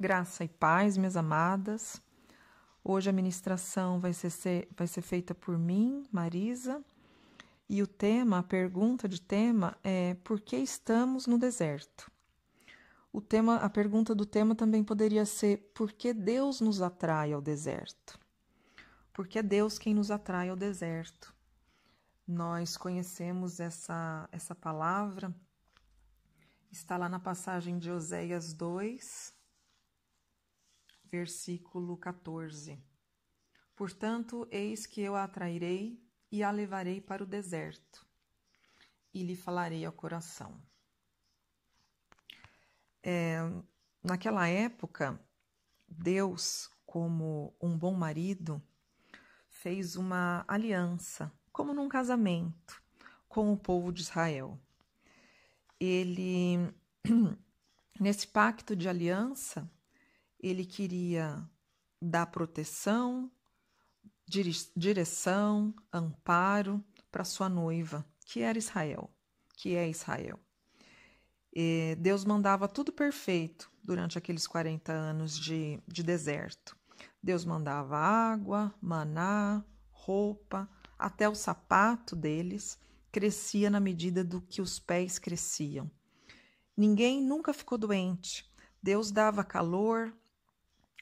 Graça e paz, minhas amadas. Hoje a ministração vai ser feita por mim, Marisa, e o tema, a pergunta de tema é: por que estamos no deserto? A pergunta do tema também poderia ser: por que Deus nos atrai ao deserto? Porque é Deus quem nos atrai ao deserto. Nós conhecemos essa palavra, está lá na passagem de Oséias 2, versículo 14. Portanto, eis que eu a atrairei e a levarei para o deserto, e lhe falarei ao coração. Naquela época, Deus, como um bom marido, fez uma aliança, como num casamento, com o povo de Israel. Ele, nesse pacto de aliança, ele queria dar proteção, direção, amparo para sua noiva, que era Israel, que é Israel. E Deus mandava tudo perfeito durante aqueles 40 anos de deserto. Deus mandava água, maná, roupa, até o sapato deles crescia na medida do que os pés cresciam. Ninguém nunca ficou doente. Deus dava calor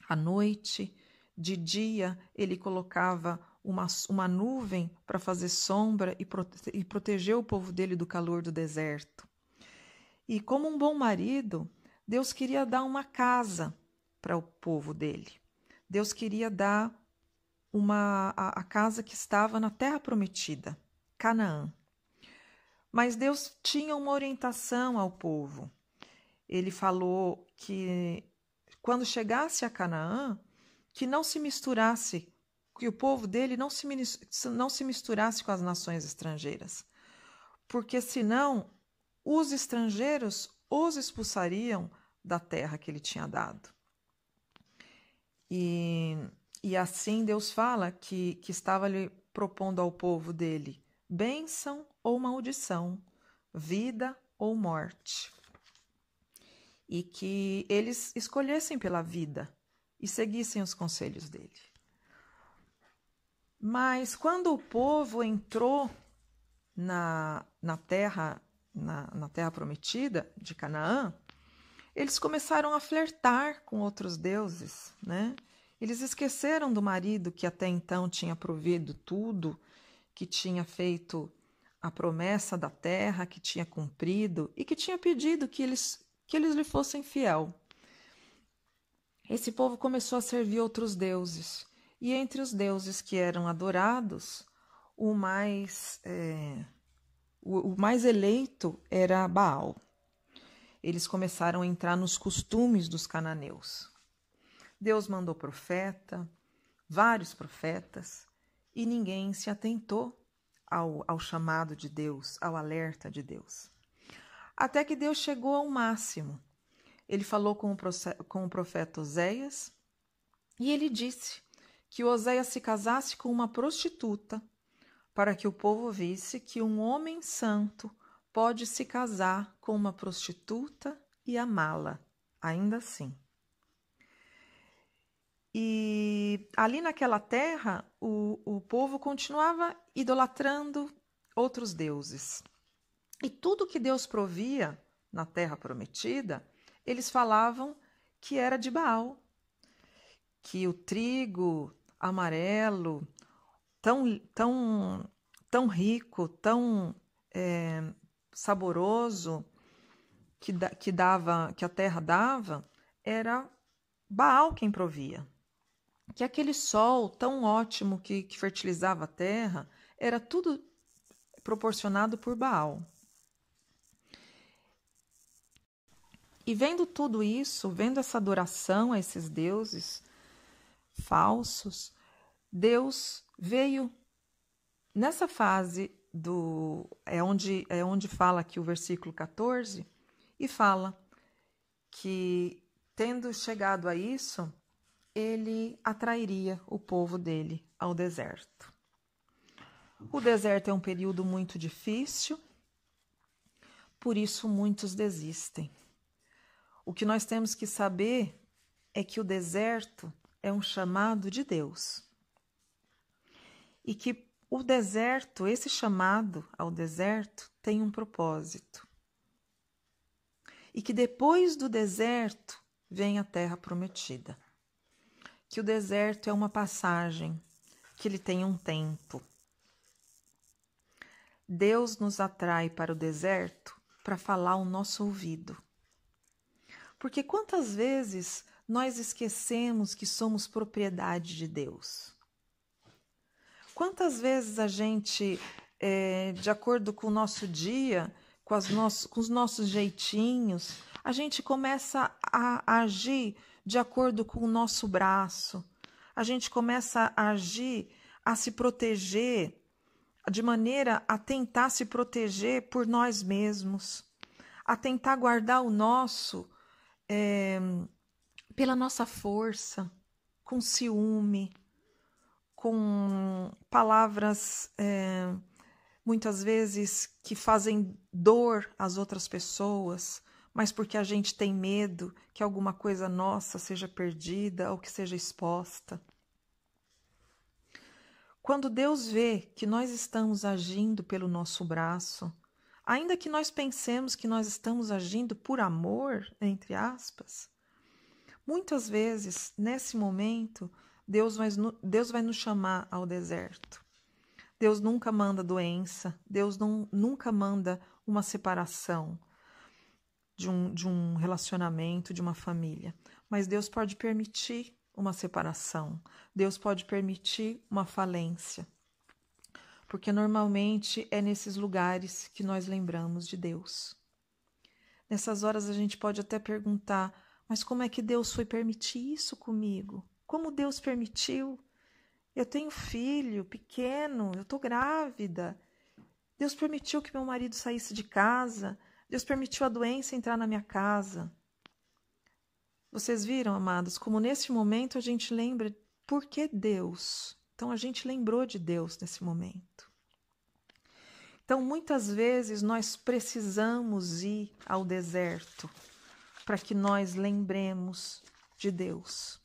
à noite, de dia ele colocava uma nuvem para fazer sombra e proteger o povo dele do calor do deserto. E como um bom marido, Deus queria dar uma casa para o povo dele. Deus queria dar a casa que estava na terra prometida, Canaã. Mas Deus tinha uma orientação ao povo. Ele falou que quando chegasse a Canaã, que não se misturasse, que o povo dele não se misturasse com as nações estrangeiras, porque senão os estrangeiros os expulsariam da terra que ele tinha dado. E assim Deus fala que estava lhe propondo ao povo dele bênção ou maldição, vida ou morte. E que eles escolhessem pela vida e seguissem os conselhos dele. Mas quando o povo entrou na terra prometida de Canaã, eles começaram a flertar com outros deuses, né? Eles esqueceram do marido que até então tinha provido tudo, que tinha feito a promessa da terra, que tinha cumprido e que tinha pedido que eles lhe fossem fiel. Esse povo começou a servir outros deuses, e entre os deuses que eram adorados, o mais eleito era Baal. Eles começaram a entrar nos costumes dos cananeus. Deus mandou vários profetas, e ninguém se atentou ao chamado de Deus, ao alerta de Deus. Até que Deus chegou ao máximo. Ele falou com o profeta Oséias, e ele disse que Oséias se casasse com uma prostituta, para que o povo visse que um homem santo pode se casar com uma prostituta e amá-la, ainda assim. E ali naquela terra, o povo continuava idolatrando outros deuses. E tudo que Deus provia na terra prometida, eles falavam que era de Baal. Que o trigo amarelo, tão rico, tão saboroso, que a terra dava, era Baal quem provia. Que aquele sol tão ótimo que fertilizava a terra, era tudo proporcionado por Baal. E vendo tudo isso, vendo essa adoração a esses deuses falsos, Deus veio nessa fase onde fala aqui o versículo 14, e fala que, tendo chegado a isso, ele atrairia o povo dele ao deserto. O deserto é um período muito difícil, por isso muitos desistem. O que nós temos que saber é que o deserto é um chamado de Deus. E que o deserto, esse chamado ao deserto, tem um propósito. E que depois do deserto vem a terra prometida. Que o deserto é uma passagem, que ele tem um tempo. Deus nos atrai para o deserto para falar ao nosso ouvido. Porque quantas vezes nós esquecemos que somos propriedade de Deus? Quantas vezes a gente, de acordo com o nosso dia, com os nossos jeitinhos, a gente começa a agir de acordo com o nosso braço, a gente começa a agir, a se proteger, de maneira a tentar se proteger por nós mesmos, a tentar guardar o nosso pela nossa força, com ciúme, com palavras muitas vezes que fazem dor às outras pessoas, mas porque a gente tem medo que alguma coisa nossa seja perdida ou que seja exposta. Quando Deus vê que nós estamos agindo pelo nosso braço, ainda que nós pensemos que nós estamos agindo por amor, entre aspas, muitas vezes, nesse momento, Deus vai nos chamar ao deserto. Deus nunca manda doença, Deus nunca manda uma separação de um relacionamento, de uma família. Mas Deus pode permitir uma separação, Deus pode permitir uma falência. Porque normalmente é nesses lugares que nós lembramos de Deus. Nessas horas a gente pode até perguntar, mas como é que Deus foi permitir isso comigo? Como Deus permitiu? Eu tenho filho pequeno, eu estou grávida. Deus permitiu que meu marido saísse de casa. Deus permitiu a doença entrar na minha casa. Vocês viram, amados, como nesse momento a gente lembra por que Deus. Então a gente lembrou de Deus nesse momento. Então muitas vezes nós precisamos ir ao deserto para que nós lembremos de Deus.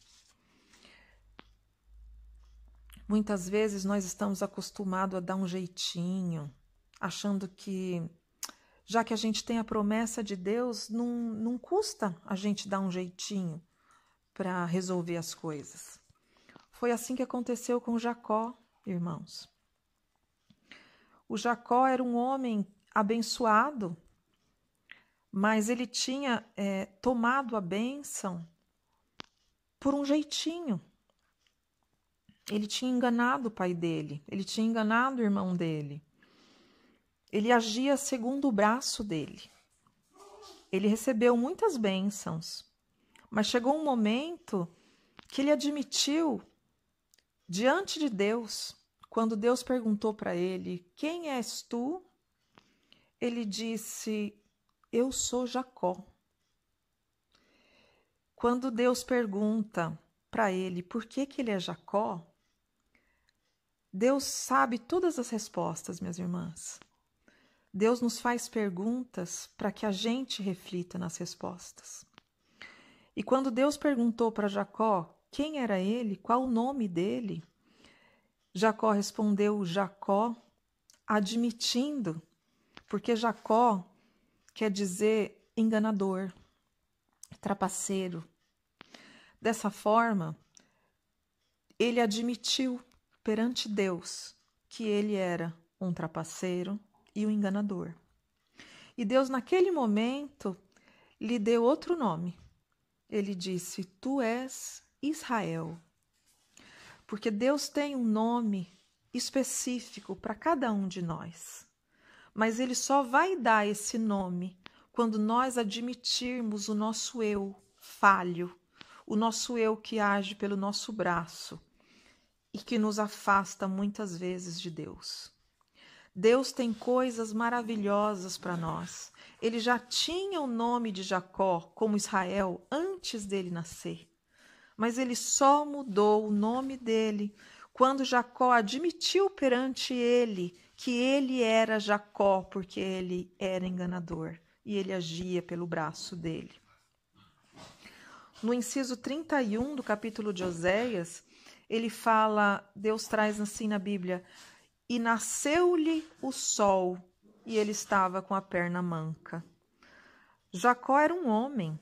Muitas vezes nós estamos acostumados a dar um jeitinho, achando que, já que a gente tem a promessa de Deus, não custa a gente dar um jeitinho para resolver as coisas. Foi assim que aconteceu com Jacó, irmãos. O Jacó era um homem abençoado, mas ele tinha tomado a bênção por um jeitinho. Ele tinha enganado o pai dele, ele tinha enganado o irmão dele. Ele agia segundo o braço dele. Ele recebeu muitas bênçãos, mas chegou um momento que ele admitiu diante de Deus, quando Deus perguntou para ele, quem és tu? Ele disse, eu sou Jacó. Quando Deus pergunta para ele por que ele é Jacó, Deus sabe todas as respostas, minhas irmãs. Deus nos faz perguntas para que a gente reflita nas respostas. E quando Deus perguntou para Jacó quem era ele, qual o nome dele, Jacó respondeu Jacó, admitindo, porque Jacó quer dizer enganador, trapaceiro. Dessa forma, ele admitiu perante Deus que ele era um trapaceiro e um enganador. E Deus, naquele momento, lhe deu outro nome. Ele disse, tu és Israel. Porque Deus tem um nome específico para cada um de nós. Mas Ele só vai dar esse nome quando nós admitirmos o nosso eu falho, o nosso eu que age pelo nosso braço e que nos afasta muitas vezes de Deus. Deus tem coisas maravilhosas para nós. Ele já tinha o nome de Jacó como Israel antes dele nascer. Mas ele só mudou o nome dele quando Jacó admitiu perante ele que ele era Jacó, porque ele era enganador e ele agia pelo braço dele. no inciso 31 do capítulo de Oséias, ele fala, Deus traz assim na Bíblia, e nasceu-lhe o sol, e ele estava com a perna manca. Jacó era um homem.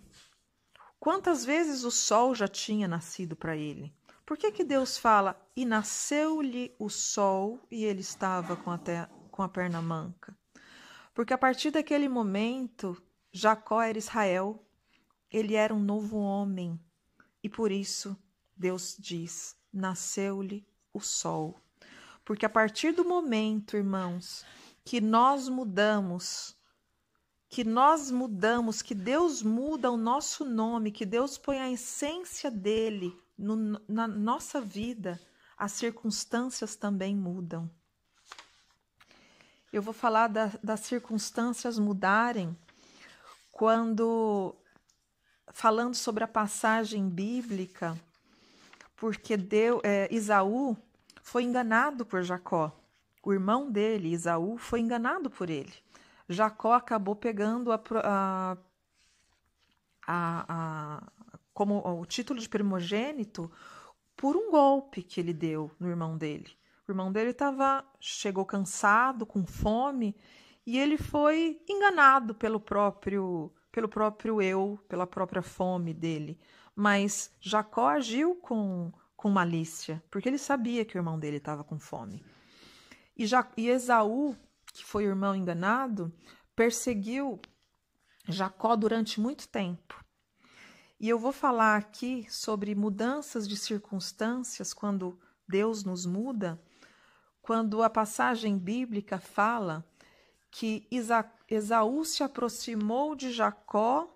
Quantas vezes o sol já tinha nascido para ele? Por que Deus fala, e nasceu-lhe o sol, e ele estava com a perna manca? Porque a partir daquele momento, Jacó era Israel, ele era um novo homem, e por isso Deus diz, nasceu-lhe o sol. Porque a partir do momento, irmãos, que nós mudamos, que Deus muda o nosso nome, que Deus põe a essência dele na nossa vida, as circunstâncias também mudam. Eu vou falar das circunstâncias mudarem falando sobre a passagem bíblica, porque Esaú foi enganado por Jacó. O irmão dele, Esaú, foi enganado por ele. Jacó acabou pegando como o título de primogênito por um golpe que ele deu no irmão dele. O irmão dele chegou cansado, com fome, e ele foi enganado pela própria fome dele. Mas Jacó agiu com malícia, porque ele sabia que o irmão dele estava com fome. E Esaú, que foi o irmão enganado, perseguiu Jacó durante muito tempo. E eu vou falar aqui sobre mudanças de circunstâncias quando Deus nos muda, quando a passagem bíblica fala que Esaú se aproximou de Jacó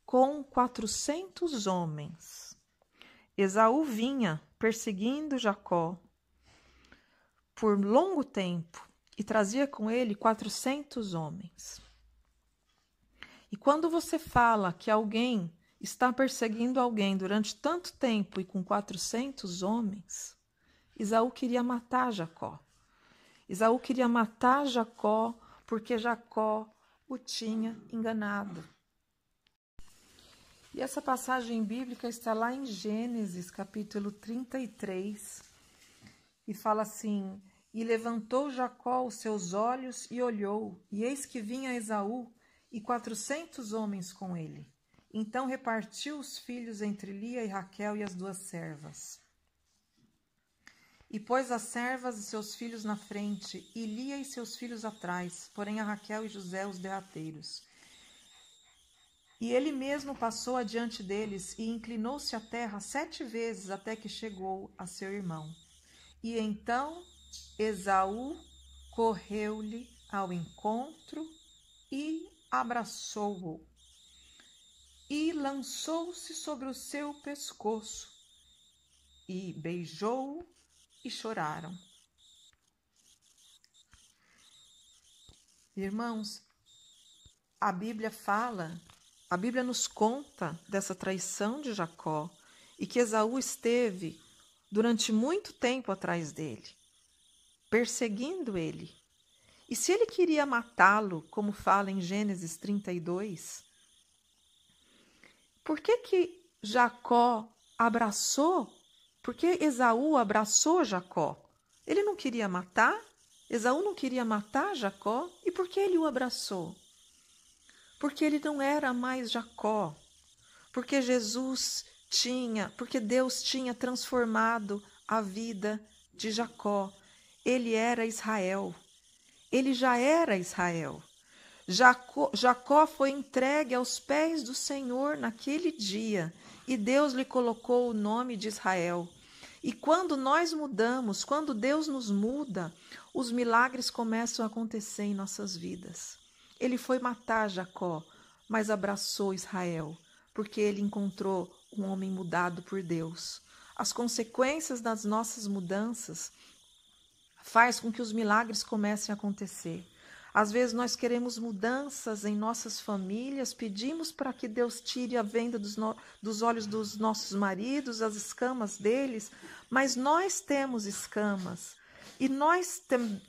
com 400 homens. Esaú vinha perseguindo Jacó por longo tempo e trazia com ele 400 homens. E quando você fala que alguém está perseguindo alguém durante tanto tempo e com 400 homens, Esaú queria matar Jacó. Esaú queria matar Jacó porque Jacó o tinha enganado. E essa passagem bíblica está lá em Gênesis, capítulo 33, e fala assim: E levantou Jacó os seus olhos e olhou, e eis que vinha Esaú e 400 homens com ele. Então repartiu os filhos entre Lia e Raquel e as duas servas. E pôs as servas e seus filhos na frente, e Lia e seus filhos atrás, porém a Raquel e José os derrateiros. E ele mesmo passou adiante deles e inclinou-se à terra 7 vezes até que chegou a seu irmão. E então Esaú correu-lhe ao encontro e abraçou-o e lançou-se sobre o seu pescoço e beijou-o e choraram. Irmãos, a Bíblia nos conta dessa traição de Jacó e que Esaú esteve durante muito tempo atrás dele, perseguindo ele. E se ele queria matá-lo, como fala em Gênesis 32, por que Jacó abraçou? Por que Esaú abraçou Jacó? Ele não queria matar? Esaú não queria matar Jacó? E por que ele o abraçou? Porque ele não era mais Jacó. Porque Deus tinha transformado a vida de Jacó. Ele era Israel. Ele já era Israel. Jacó foi entregue aos pés do Senhor naquele dia e Deus lhe colocou o nome de Israel. E quando nós mudamos, quando Deus nos muda, os milagres começam a acontecer em nossas vidas. Ele foi matar Jacó, mas abraçou Israel, porque ele encontrou um homem mudado por Deus. As consequências das nossas mudanças faz com que os milagres comecem a acontecer. Às vezes nós queremos mudanças em nossas famílias, pedimos para que Deus tire a venda dos olhos dos nossos maridos, as escamas deles, mas nós temos escamas e nós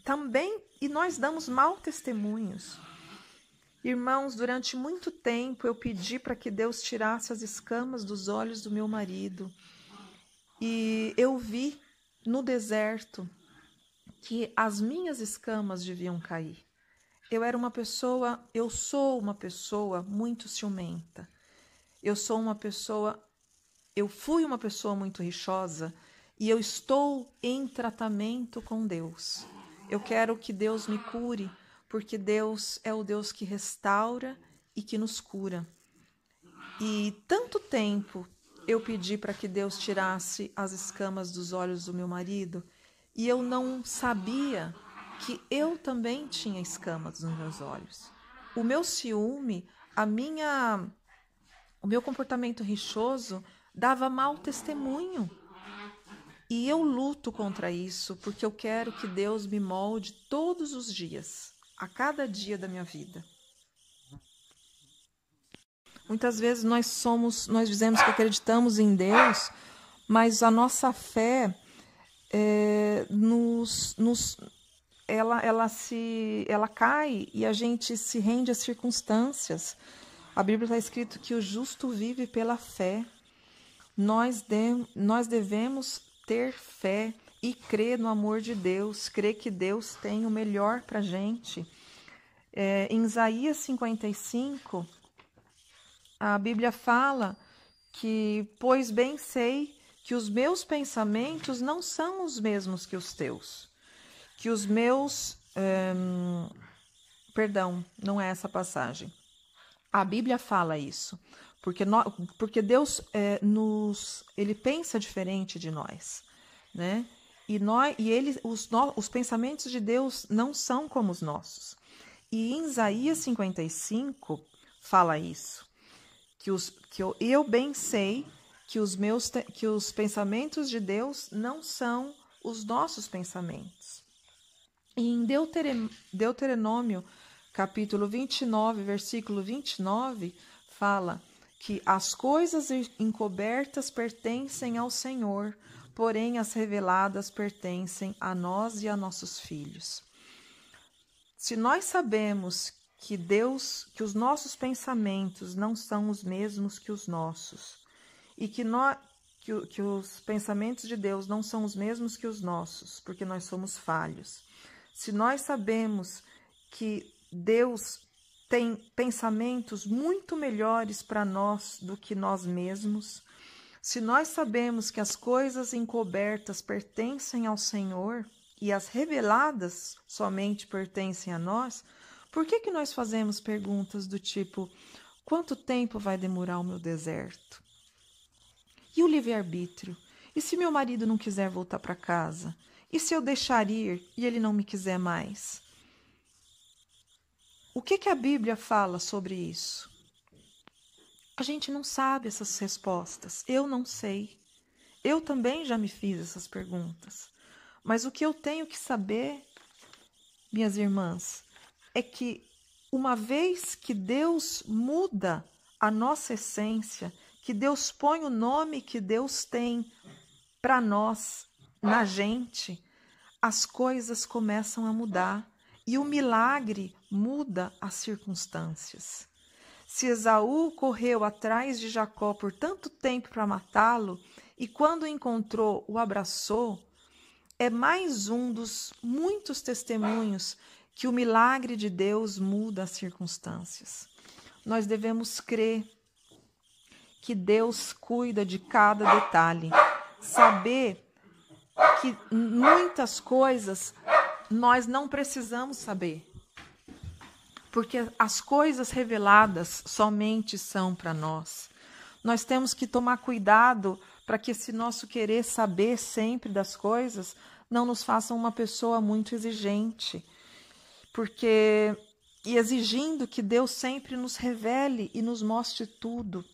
também nós damos mau testemunhos. Irmãos, durante muito tempo eu pedi para que Deus tirasse as escamas dos olhos do meu marido. E eu vi no deserto que as minhas escamas deviam cair. Eu sou uma pessoa muito ciumenta. Eu fui uma pessoa muito rixosa e eu estou em tratamento com Deus. Eu quero que Deus me cure, porque Deus é o Deus que restaura e que nos cura. E tanto tempo eu pedi para que Deus tirasse as escamas dos olhos do meu marido e eu não sabia que eu também tinha escamas nos meus olhos. O meu ciúme, o meu comportamento rixoso dava mau testemunho. E eu luto contra isso porque eu quero que Deus me molde todos os dias, a cada dia da minha vida. Muitas vezes nós dizemos que acreditamos em Deus, mas a nossa fé ela cai e a gente se rende às circunstâncias. A Bíblia está escrito que o justo vive pela fé. Nós devemos ter fé e crer no amor de Deus, crer que Deus tem o melhor para a gente. Em Isaías 55, a Bíblia fala que, pois bem sei que os meus pensamentos não são os mesmos que os teus, que os meus... Perdão, não é essa passagem. A Bíblia fala isso, porque Deus ele pensa diferente de nós, né? Os pensamentos de Deus não são como os nossos. E em Isaías 55 fala isso, que eu bem sei que os pensamentos de Deus não são os nossos pensamentos. E em Deuteronômio, capítulo 29, versículo 29, fala que as coisas encobertas pertencem ao Senhor, porém as reveladas pertencem a nós e a nossos filhos. Se nós sabemos que os nossos pensamentos não são os mesmos que os nossos, e que os pensamentos de Deus não são os mesmos que os nossos, porque nós somos falhos. Se nós sabemos que Deus tem pensamentos muito melhores para nós do que nós mesmos, se nós sabemos que as coisas encobertas pertencem ao Senhor e as reveladas somente pertencem a nós, por que nós fazemos perguntas do tipo: quanto tempo vai demorar o meu deserto? E o livre-arbítrio? E se meu marido não quiser voltar para casa? E se eu deixar ir e ele não me quiser mais? O que a Bíblia fala sobre isso? A gente não sabe essas respostas. Eu não sei. Eu também já me fiz essas perguntas. Mas o que eu tenho que saber, minhas irmãs, é que uma vez que Deus muda a nossa essência, que Deus põe o nome que Deus tem para nós, na gente, as coisas começam a mudar e o milagre muda as circunstâncias. Se Esaú correu atrás de Jacó por tanto tempo para matá-lo e quando o encontrou o abraçou, é mais um dos muitos testemunhos que o milagre de Deus muda as circunstâncias. Nós devemos crer que Deus cuida de cada detalhe, saber que muitas coisas nós não precisamos saber, porque as coisas reveladas somente são para nós. Nós temos que tomar cuidado para que esse nosso querer saber sempre das coisas não nos faça uma pessoa muito exigente, e exigindo que Deus sempre nos revele e nos mostre tudo.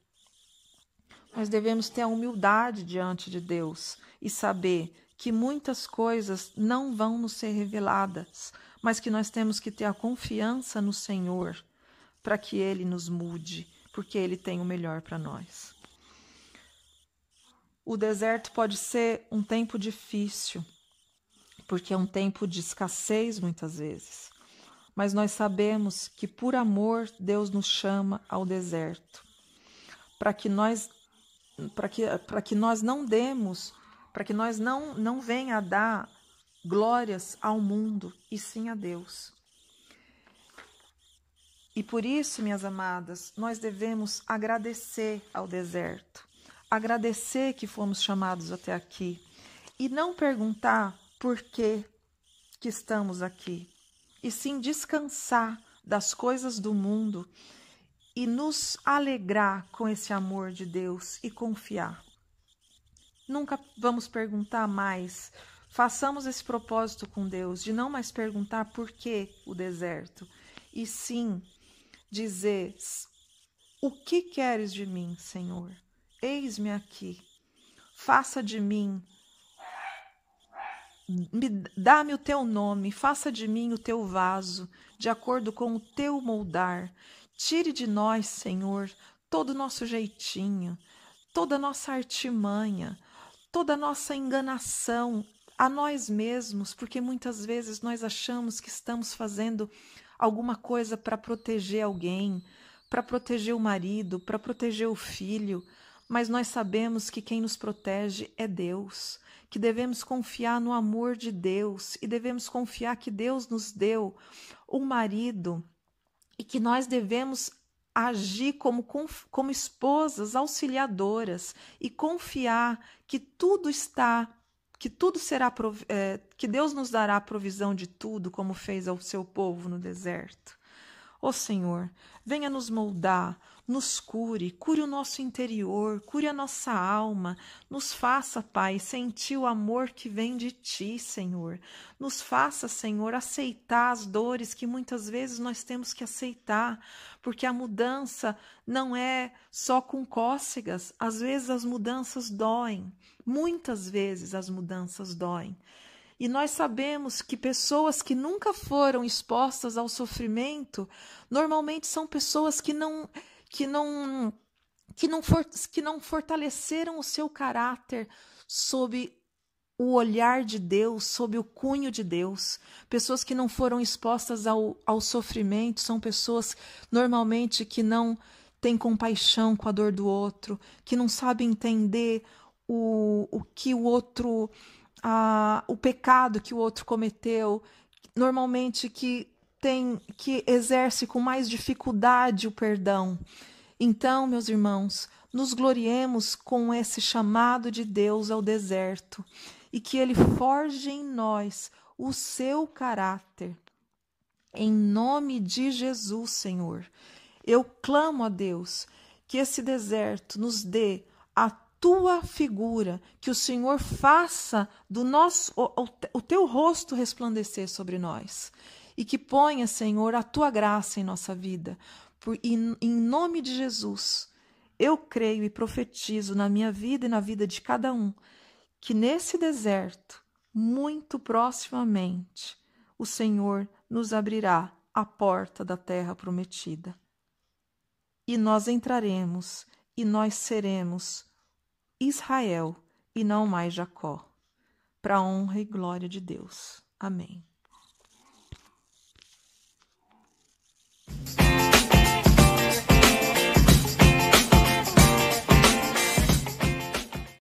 Nós devemos ter a humildade diante de Deus e saber que muitas coisas não vão nos ser reveladas, mas que nós temos que ter a confiança no Senhor para que Ele nos mude, porque Ele tem o melhor para nós. O deserto pode ser um tempo difícil, porque é um tempo de escassez muitas vezes, mas nós sabemos que por amor Deus nos chama ao deserto, para que nós não demos, para que nós não venha a dar glórias ao mundo, e sim a Deus. E por isso, minhas amadas, nós devemos agradecer ao deserto, agradecer que fomos chamados até aqui, e não perguntar por que estamos aqui, e sim descansar das coisas do mundo e nos alegrar com esse amor de Deus e confiar. Nunca vamos perguntar mais. Façamos esse propósito com Deus de não mais perguntar por que o deserto, e sim dizer: o que queres de mim, Senhor? Eis-me aqui. Faça de mim, dá-me o teu nome, faça de mim o teu vaso, de acordo com o teu moldar. Tire de nós, Senhor, todo o nosso jeitinho, toda a nossa artimanha, toda a nossa enganação a nós mesmos, porque muitas vezes nós achamos que estamos fazendo alguma coisa para proteger alguém, para proteger o marido, para proteger o filho, mas nós sabemos que quem nos protege é Deus, que devemos confiar no amor de Deus e devemos confiar que Deus nos deu um marido e que nós devemos agir como esposas auxiliadoras e confiar que tudo será, que Deus nos dará a provisão de tudo, como fez ao seu povo no deserto. Ó Senhor, venha nos moldar, nos cure o nosso interior, cure a nossa alma, nos faça, Pai, sentir o amor que vem de Ti, Senhor. Nos faça, Senhor, aceitar as dores que muitas vezes nós temos que aceitar, porque a mudança não é só com cócegas, às vezes as mudanças doem, muitas vezes as mudanças doem. E nós sabemos que pessoas que nunca foram expostas ao sofrimento, normalmente são pessoas que não fortaleceram o seu caráter sob o olhar de Deus, sob o cunho de Deus. Pessoas que não foram expostas ao sofrimento são pessoas normalmente que não têm compaixão com a dor do outro, que não sabem entender o que o outro... o pecado que o outro cometeu, normalmente que exerce com mais dificuldade o perdão. Então, meus irmãos, nos gloriemos com esse chamado de Deus ao deserto e que Ele forje em nós o seu caráter. Em nome de Jesus, Senhor, eu clamo a Deus que esse deserto nos dê a tua figura, que o Senhor faça o teu rosto resplandecer sobre nós e que ponha, Senhor, a tua graça em nossa vida. Em nome de Jesus, eu creio e profetizo na minha vida e na vida de cada um, que nesse deserto, muito proximamente, o Senhor nos abrirá a porta da terra prometida. E nós entraremos e nós seremos Israel e não mais Jacó, para a honra e glória de Deus. Amém.